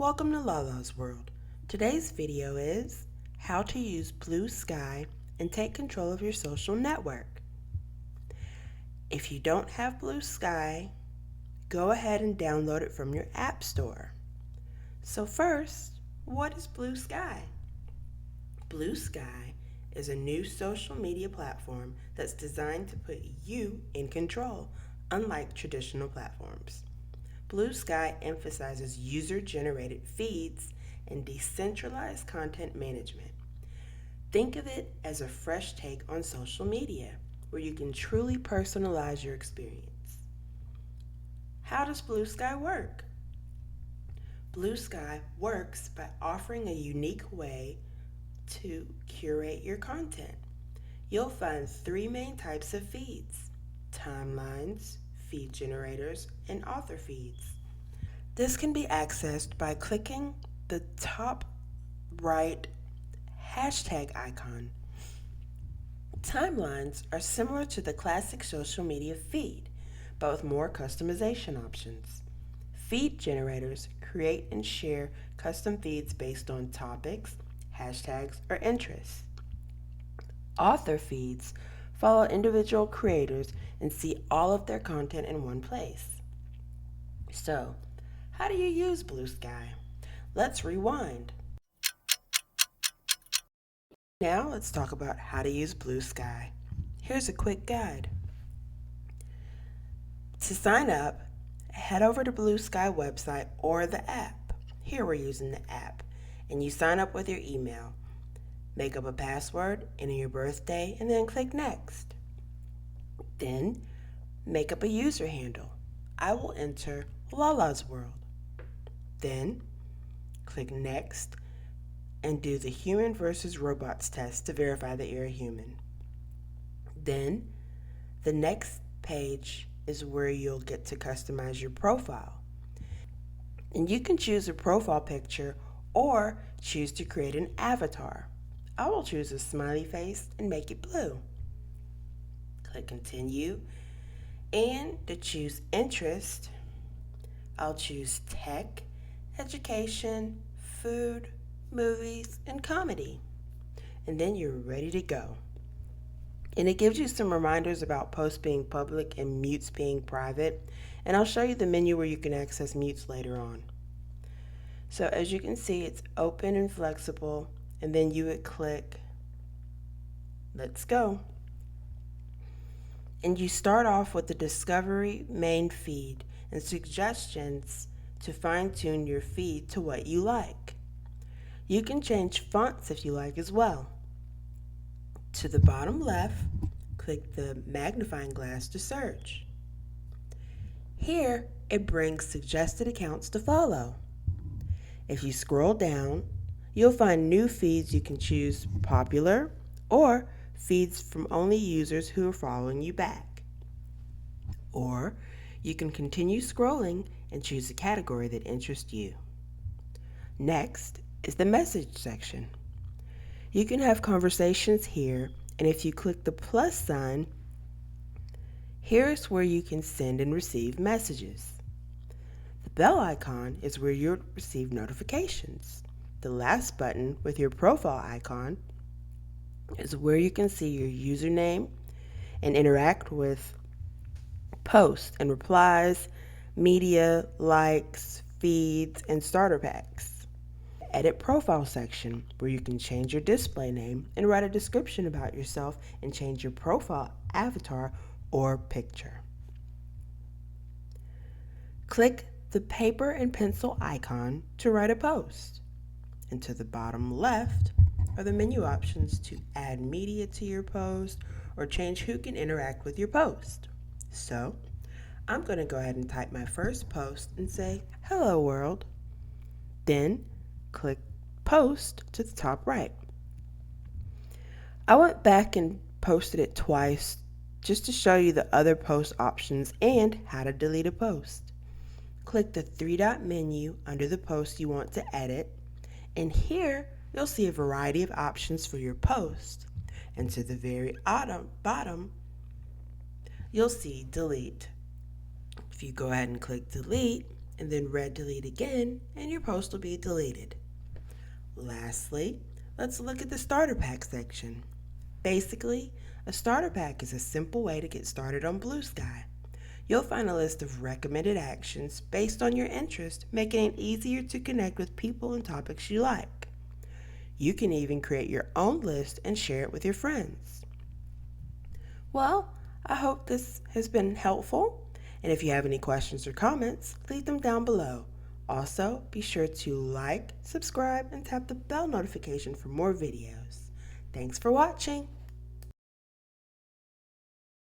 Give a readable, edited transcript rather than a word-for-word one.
Welcome to Lalas World. Today's video is how to use Bluesky and take control of your social network. If you don't have Bluesky, go ahead and download it from your app store. So first, what is Bluesky? Bluesky is a new social media platform that's designed to put you in control, unlike traditional platforms. Bluesky emphasizes user-generated feeds and decentralized content management. Think of it as a fresh take on social media, where you can truly personalize your experience. How does Bluesky work? Bluesky works by offering a unique way to curate your content. You'll find three main types of feeds: timelines, feed generators, and author feeds. This can be accessed by clicking the top right hashtag icon. Timelines are similar to the classic social media feed, but with more customization options. Feed generators create and share custom feeds based on topics, hashtags, or interests. Author feeds follow individual creators and see all of their content in one place. So, how do you use Bluesky? Let's rewind. Now let's talk about how to use Bluesky. Here's a quick guide. To sign up, head over to Bluesky website or the app. Here we're using the app, and you sign up with your email. Make up a password, enter your birthday, and then click Next. Then, make up a user handle. I will enter Lalas World. Then, click Next and do the human versus robots test to verify that you're a human. Then, the next page is where you'll get to customize your profile. And you can choose a profile picture or choose to create an avatar. I will choose a smiley face and make it blue. Click Continue, and to choose interest, I'll choose tech, education, food, movies, and comedy. And then you're ready to go. And it gives you some reminders about posts being public and mutes being private. And I'll show you the menu where you can access mutes later on. So as you can see, it's open and flexible, and then you would click Let's Go. And you start off with the Discovery main feed and suggestions to fine-tune your feed to what you like. You can change fonts if you like as well. To the bottom left, click the magnifying glass to search. Here, it brings suggested accounts to follow. If you scroll down, you'll find new feeds you can choose: popular or feeds from only users who are following you back. Or you can continue scrolling and choose a category that interests you. Next is the message section. You can have conversations here, and if you click the plus sign, here's where you can send and receive messages. The bell icon is where you'll receive notifications. The last button with your profile icon is where you can see your username and interact with posts and replies, media, likes, feeds, and starter packs. Edit profile section, where you can change your display name and write a description about yourself and change your profile avatar or picture. Click the paper and pencil icon to write a post. And to the bottom left are the menu options to add media to your post or change who can interact with your post. So, I'm going to go ahead and type my first post and say, "Hello world." Then, click Post to the top right. I went back and posted it twice just to show you the other post options and how to delete a post. Click the three-dot menu under the post you want to edit, and here you'll see a variety of options for your post. And to the very bottom, you'll see Delete. If you go ahead and click Delete, and then red delete again, and your post will be deleted. Lastly, let's look at the starter pack section. Basically, a starter pack is a simple way to get started on Bluesky. You'll find a list of recommended actions based on your interest, making it easier to connect with people and topics you like. You can even create your own list and share it with your friends. Well, I hope this has been helpful, and if you have any questions or comments, leave them down below. Also, be sure to like, subscribe, and tap the bell notification for more videos. Thanks for watching!